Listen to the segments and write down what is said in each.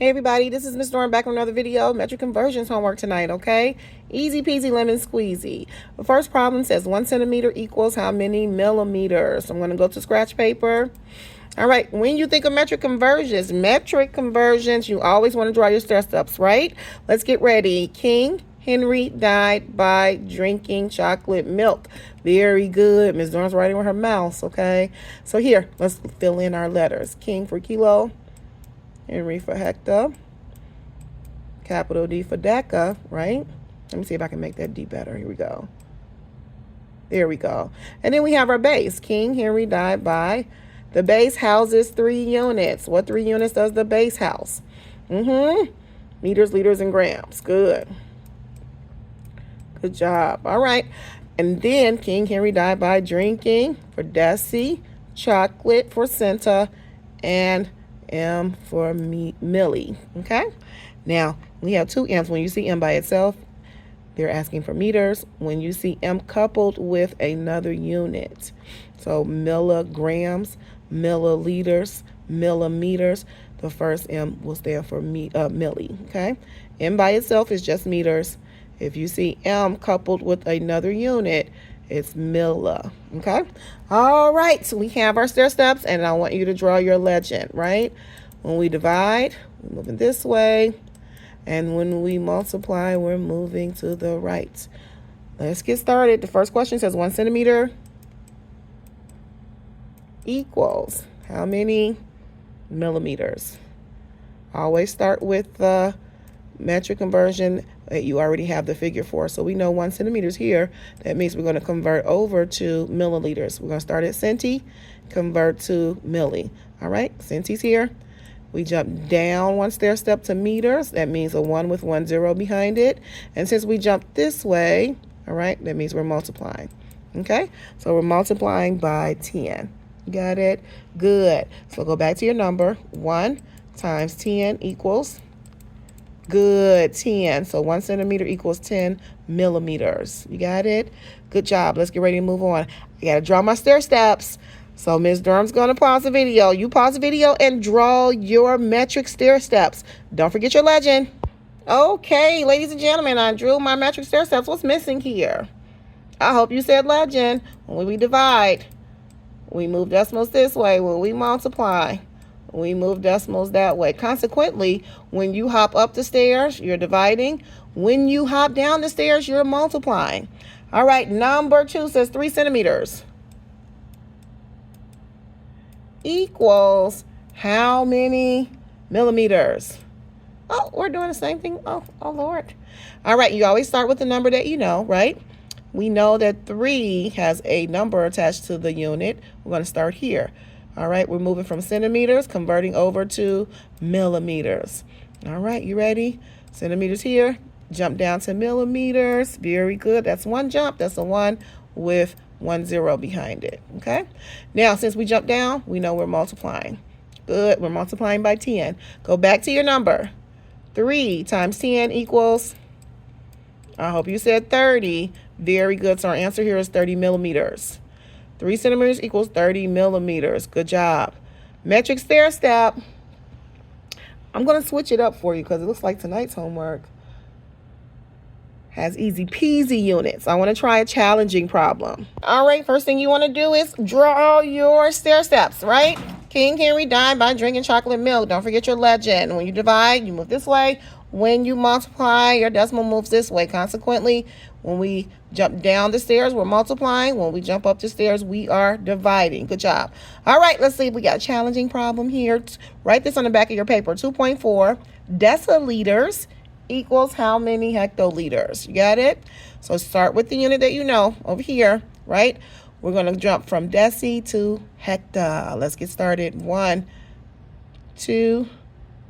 Hey everybody, this is Miss Dorn back with another video. Metric conversions homework tonight, okay? Easy peasy lemon squeezy. The first problem says 1 centimeter equals how many millimeters? I'm going to go to scratch paper. All right, when you think of metric conversions, you always want to draw your stair steps, right? Let's get ready. King Henry died by drinking chocolate milk. Very good. Miss Dorn's writing with her mouse, okay? So here, let's fill in our letters. King for kilo. Henry for hectare, capital D for deca, right? Let me see if I can make that D better. Here we go. There we go. And then we have our base. King Henry died by, the base houses 3 units. What 3 units does the base house? Meters, liters, and grams. Good. Good job. All right. And then King Henry died by drinking for deci, chocolate for centa, and M for milli, okay? Now, we have 2 M's. When you see M by itself, they're asking for meters. When you see M coupled with another unit, so milligrams, milliliters, millimeters, the first M will stand for milli, okay? M by itself is just meters. If you see M coupled with another unit, it's milli, okay? All right, so we have our stair steps, and I want you to draw your legend, right? When we divide, we're moving this way, and when we multiply, we're moving to the right. Let's get started. The first question says 1 centimeter equals how many millimeters? Always start with the metric conversion that you already have the figure for. So we know 1 centimeter is here. That means we're going to convert over to milliliters. We're going to start at centi, convert to milli. All right, centi's here. We jump down 1 stair step to meters. That means a 1 with 1 0 behind it. And since we jumped this way, all right, that means we're multiplying. Okay, so we're multiplying by 10. Got it? Good. So go back to your number. 1 times 10 equals, good, 10. So 1 centimeter equals 10 millimeters. You got it? Good job. Let's get ready to move on. I got to draw my stair steps. So Ms. Durham's going to pause the video. You pause the video and draw your metric stair steps. Don't forget your legend. Okay, ladies and gentlemen, I drew my metric stair steps. What's missing here? I hope you said legend. When we divide, we move decimals this way. When we multiply, we move decimals that way. Consequently, when you hop up the stairs, you're dividing. When you hop down the stairs, you're multiplying. All right, number 2 says 3 centimeters equals how many millimeters? Oh, we're doing the same thing. Oh, Lord. All right, you always start with the number that you know, right? We know that 3 has a number attached to the unit. We're going to start here. All right, we're moving from centimeters, converting over to millimeters. All right, you ready? Centimeters here, jump down to millimeters. Very good. That's 1 jump. That's a 1 with 1 0 behind it. Okay, now since we jumped down, we know we're multiplying. Good, we're multiplying by 10. Go back to your number. 3 times 10 equals, I hope you said 30. Very good. So our answer here is 30 millimeters. 3 centimeters equals 30 millimeters. Good job. Metric stair step. I'm going to switch it up for you because it looks like tonight's homework has easy peasy units. I want to try a challenging problem. All right, first thing you want to do is draw your stair steps, right? King Henry died by drinking chocolate milk. Don't forget your legend. When you divide, you move this way. When you multiply, your decimal moves this way. Consequently, when we jump down the stairs, we're multiplying. When we jump up the stairs, we are dividing. Good job. All right, let's see if we got a challenging problem here. Write this on the back of your paper. 2.4 deciliters equals how many hectoliters? You got it? So start with the unit that you know over here, right? We're going to jump from deci to hectare. Let's get started. 1, 2,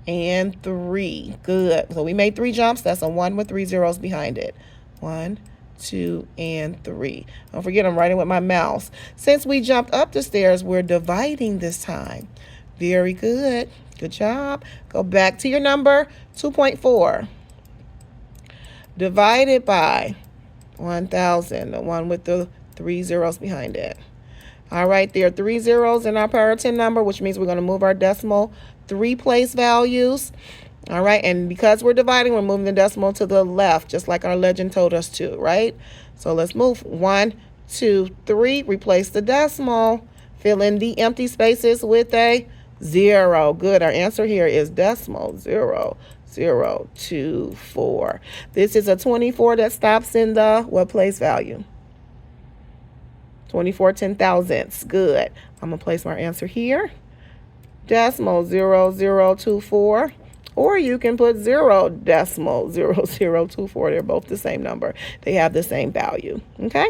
and 3. Good. So we made 3 jumps. That's a 1 with 3 zeros behind it. 1, 2, and 3. Don't forget, I'm writing with my mouse. Since we jumped up the stairs, we're dividing this time. Very good. Good job. Go back to your number. 2.4 divided by 1,000. The 1 with the 3 zeros behind it. All right, there are 3 zeros in our power 10 number, which means we're going to move our decimal 3 place values. All right, and because we're dividing, we're moving the decimal to the left, just like our legend told us to, right? So let's move 1, 2, 3, replace the decimal, fill in the empty spaces with a 0. Good, our answer here is decimal 0, 0, 2, 4. This is a 24 that stops in the what place value? 24 10,000ths. Good. I'm going to place my answer here. Decimal 0024. Or you can put 0.0024. They're both the same number. They have the same value. Okay?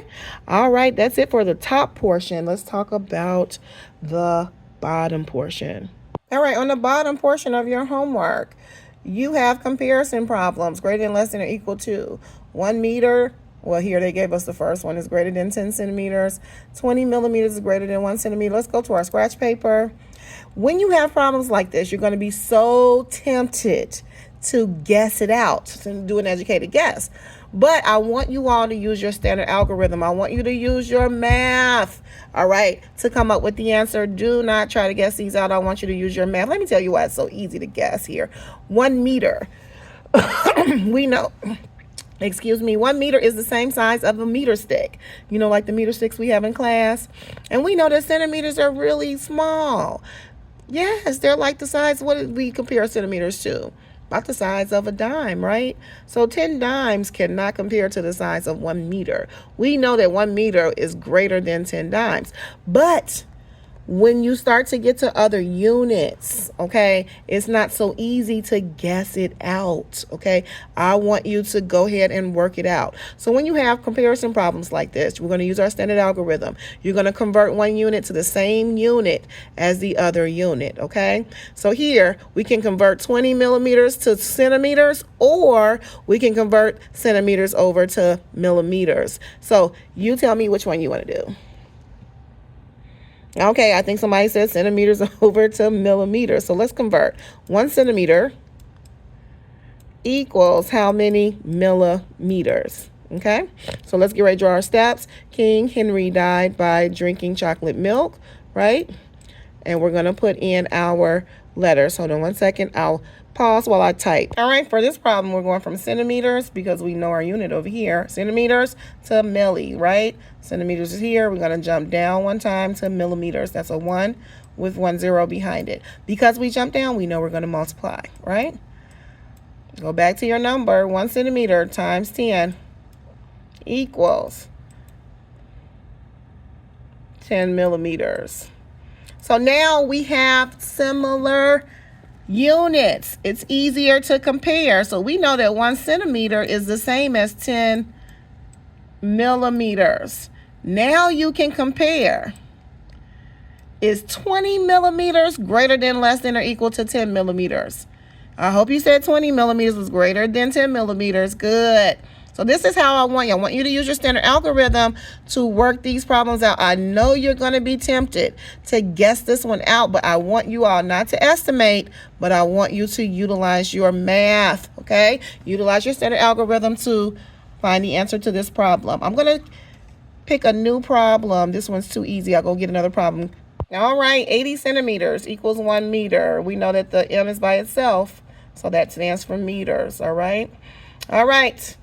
All right. That's it for the top portion. Let's talk about the bottom portion. All right. On the bottom portion of your homework, you have comparison problems greater than, less than, or equal to 1 meter. Well, here they gave us the first one is greater than 10 centimeters. 20 millimeters is greater than 1 centimeter. Let's go to our scratch paper. When you have problems like this, you're going to be so tempted to guess it out, to do an educated guess. But I want you all to use your standard algorithm. I want you to use your math, all right, to come up with the answer. Do not try to guess these out. I want you to use your math. Let me tell you why it's so easy to guess here. 1 meter. We know... 1 meter is the same size of a meter stick. You know, like the meter sticks we have in class. And we know that centimeters are really small. Yes, they're like the size, what did we compare centimeters to? About the size of a dime, right? So 10 dimes cannot compare to the size of 1 meter. We know that 1 meter is greater than 10 dimes. But when you start to get to other units, okay, it's not so easy to guess it out, okay? I want you to go ahead and work it out. So when you have comparison problems like this, we're going to use our standard algorithm. You're going to convert one unit to the same unit as the other unit, okay? So here, we can convert 20 millimeters to centimeters, or we can convert centimeters over to millimeters. So you tell me which one you want to do. Okay, I think somebody said centimeters over to millimeters. So let's convert. 1 centimeter equals how many millimeters? Okay, so let's get ready to draw our steps. King Henry died by drinking chocolate milk, right? And we're going to put in our letters. Hold on 1 second. I'll pause while I type. All right, for this problem, we're going from centimeters, because we know our unit over here, centimeters to milli, right? Centimeters is here. We're going to jump down 1 time to millimeters. That's a 1 with 1 0 behind it. Because we jump down, we know we're going to multiply, right? Go back to your number. 1 centimeter times 10 equals 10 millimeters. So now we have similar units. It's easier to compare. So we know that 1 centimeter is the same as 10 millimeters. Now you can compare. Is 20 millimeters greater than, less than, or equal to 10 millimeters? I hope you said 20 millimeters was greater than 10 millimeters. Good. So this is how I want you. I want you to use your standard algorithm to work these problems out. I know you're going to be tempted to guess this one out, but I want you all not to estimate, but I want you to utilize your math, okay? Utilize your standard algorithm to find the answer to this problem. I'm going to pick a new problem. This one's too easy. I'll go get another problem. All right, 80 centimeters equals 1 meter. We know that the M is by itself, so that stands for meters, all right? All right.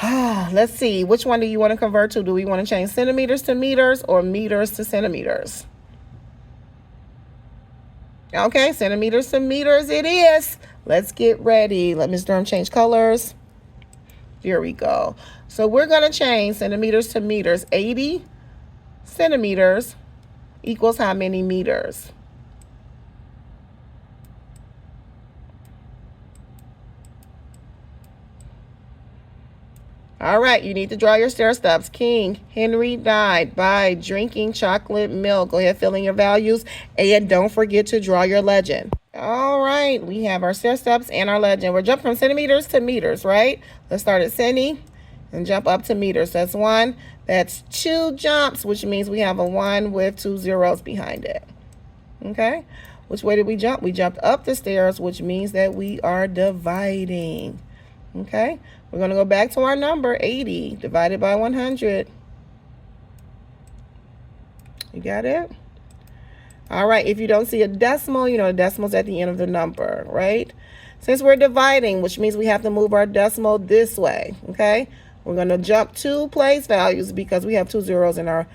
Let's see. Which one do you want to convert to? Do we want to change centimeters to meters or meters to centimeters? Okay, centimeters to meters it is. Let's get ready. Let Ms. Durham change colors. Here we go. So we're going to change centimeters to meters. 80 centimeters equals how many meters? All right, you need to draw your stair steps. King Henry died by drinking chocolate milk. Go ahead, fill in your values, and don't forget to draw your legend. All right, we have our stair steps and our legend. We're jumping from centimeters to meters, right? Let's start at centi and jump up to meters. That's 1. That's 2 jumps, which means we have a 1 with 2 zeros behind it. Okay, which way did we jump? We jumped up the stairs, which means that we are dividing. Okay, we're going to go back to our number, 80 divided by 100. You got it? All right, if you don't see a decimal, you know the decimal's at the end of the number, right? Since we're dividing, which means we have to move our decimal this way, okay? We're going to jump 2 place values because we have 2 zeros in our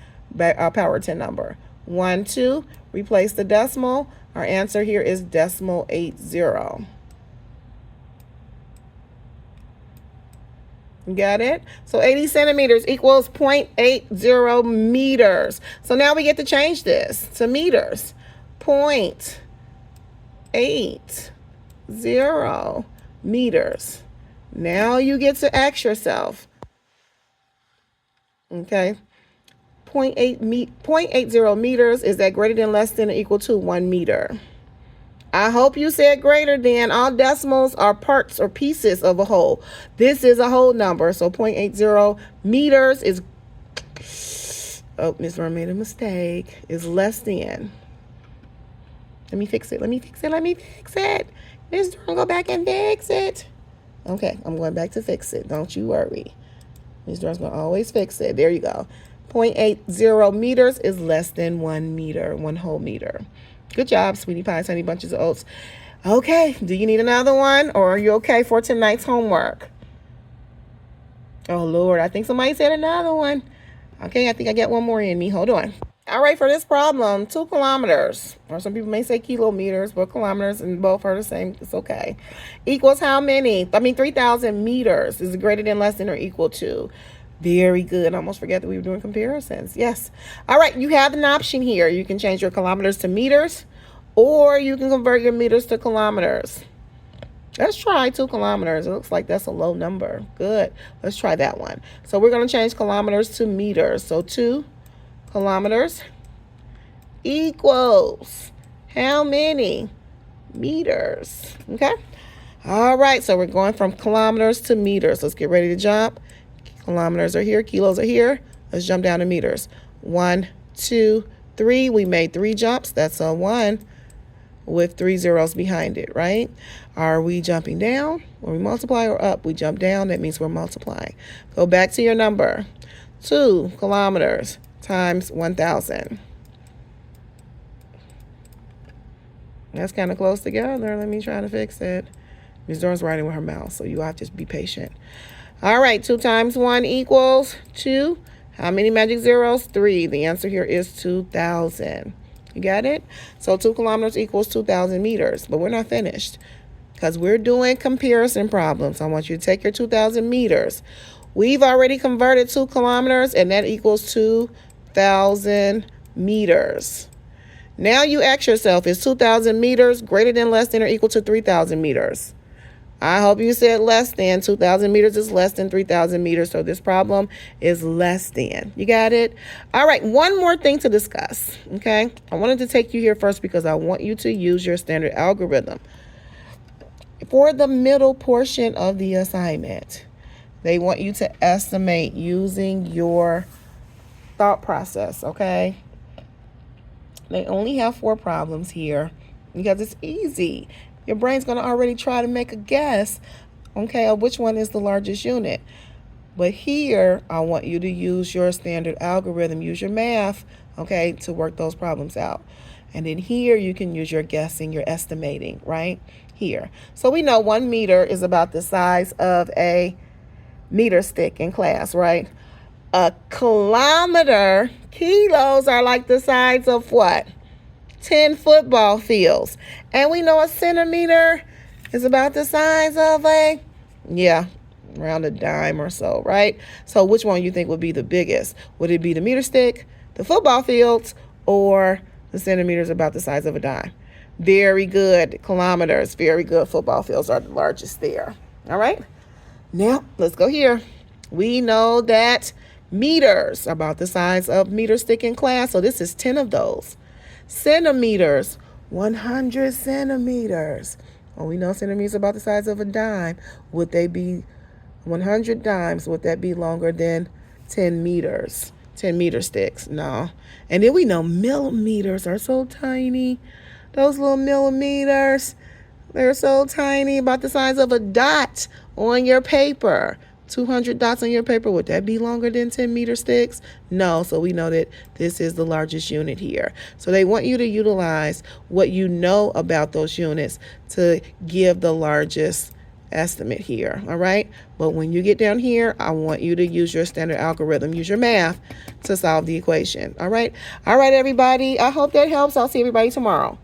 power 10 number. 1, 2, replace the decimal. Our answer here is decimal 80. Got it? So 80 centimeters equals 0.80 meters. So now we get to change this to meters. 0.80 meters. Now you get to ask yourself, okay, 0.80 meters, is that greater than, less than, or equal to 1 meter? I hope you said greater than. All decimals are parts or pieces of a whole. This is a whole number. So 0.80 meters is, oh, Miss Vern made a mistake, is less than. Let me fix it. Let me fix it. Let me fix it. Miss Vern, go back and fix it. Okay, I'm going back to fix it. Don't you worry. Miss Vern's going to always fix it. There you go. 0.80 meters is less than 1 meter, 1 whole meter. Good job, Sweetie Pies, Honey Bunches of Oats. Okay, do you need another one, or are you okay for tonight's homework? Oh, Lord, I think somebody said another one. Okay, I think I get one more in me. Hold on. All right, for this problem, 2 kilometers, or some people may say kilometers, but kilometers, and both are the same. It's okay. Equals how many? 3,000 meters. Is it greater than, less than, or equal to? Very good. I almost forgot that we were doing comparisons. Yes. All right. You have an option here. You can change your kilometers to meters, or you can convert your meters to kilometers. Let's try 2 kilometers. It looks like that's a low number. Good. Let's try that one. So we're going to change kilometers to meters. So 2 kilometers equals how many meters? Okay. All right. So we're going from kilometers to meters. Let's get ready to jump. Kilometers are here, kilos are here. Let's jump down to meters. 1, 2, 3. We made 3 jumps. That's a 1 with 3 zeros behind it, right? Are we jumping down when we multiply, or up? We jump down. That means we're multiplying. Go back to your number. 2 kilometers times 1,000. That's kind of close together. Let me try to fix it. Ms. Dorn's writing with her mouth, so you have to just be patient. All right, 2 times 1 equals 2. How many magic zeros? 3. The answer here is 2,000. You got it? So 2 kilometers equals 2,000 meters. But we're not finished because we're doing comparison problems. I want you to take your 2,000 meters. We've already converted 2 kilometers, and that equals 2,000 meters. Now you ask yourself, is 2,000 meters greater than, less than, or equal to 3,000 meters? I hope you said less than. 2,000 meters is less than 3,000 meters, so this problem is less than. You got it? All right, one more thing to discuss, okay? I wanted to take you here first because I want you to use your standard algorithm. For the middle portion of the assignment, they want you to estimate using your thought process, okay? They only have 4 problems here because it's easy. Your brain's going to already try to make a guess, okay, of which one is the largest unit. But here, I want you to use your standard algorithm, use your math, okay, to work those problems out. And then here, you can use your guessing, your estimating, right, here. So we know 1 meter is about the size of a meter stick in class, right? A kilometer, kilos are like the size of what? 10 football fields. And we know a centimeter is about the size of around a dime or so, right? So which one you think would be the biggest? Would it be the meter stick, the football fields, or the centimeters about the size of a dime? Very good. Kilometers, very good. Football fields are the largest there. All right. Now let's go here. We know that meters are about the size of meter stick in class. So this is 10 of those. Centimeters, 100 centimeters. Well, we know centimeters are about the size of a dime. Would they be 100 dimes? Would that be longer than 10 meters? 10 meter sticks? No. And then we know millimeters are so tiny. Those little millimeters, they're so tiny, about the size of a dot on your paper. 200 dots on your paper, would that be longer than 10 meter sticks? No, so we know that this is the largest unit here. So they want you to utilize what you know about those units to give the largest estimate here, all right? But when you get down here, I want you to use your standard algorithm, use your math to solve the equation, all right? All right, everybody, I hope that helps. I'll see everybody tomorrow.